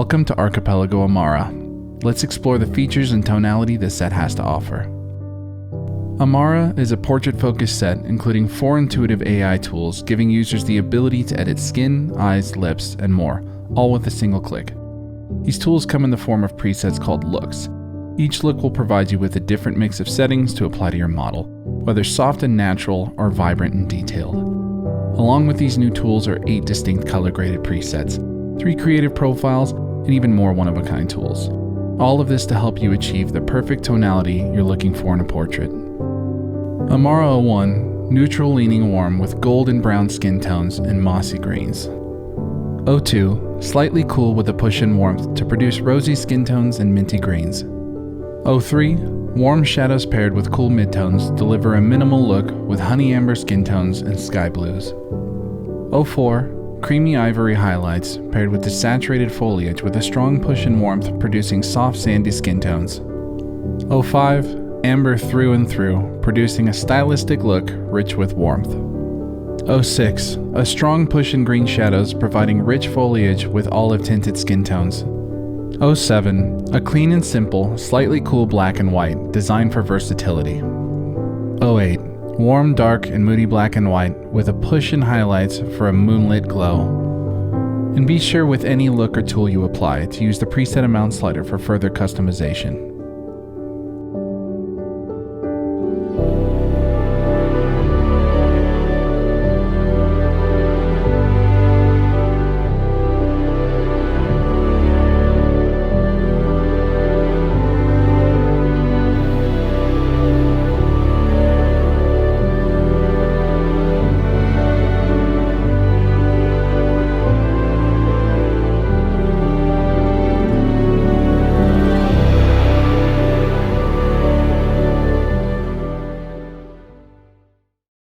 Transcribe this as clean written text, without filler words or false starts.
Welcome to Archipelago Amara. Let's explore the features and tonality this set has to offer. Amara is a portrait-focused set including 4 intuitive AI tools giving users the ability to edit skin, eyes, lips, and more, all with a single click. These tools come in the form of presets called looks. Each look will provide you with a different mix of settings to apply to your model, whether soft and natural or vibrant and detailed. Along with these new tools are 8 distinct color-graded presets, 3 creative profiles, and even more one-of-a-kind tools. All of this to help you achieve the perfect tonality you're looking for in a portrait. Amara 01, neutral leaning warm with gold and brown skin tones and mossy greens. 02, slightly cool with a push in warmth to produce rosy skin tones and minty greens. 03, warm shadows paired with cool midtones deliver a minimal look with honey amber skin tones and sky blues. 04, creamy ivory highlights paired with desaturated foliage with a strong push in warmth producing soft sandy skin tones. 05, amber through and through, producing a stylistic look rich with warmth. 06, a strong push in green shadows providing rich foliage with olive tinted skin tones. 07, a clean and simple, slightly cool black and white designed for versatility. 08, warm, dark, and moody black and white with a push in highlights for a moonlit glow. And be sure with any look or tool you apply to use the preset amount slider for further customization.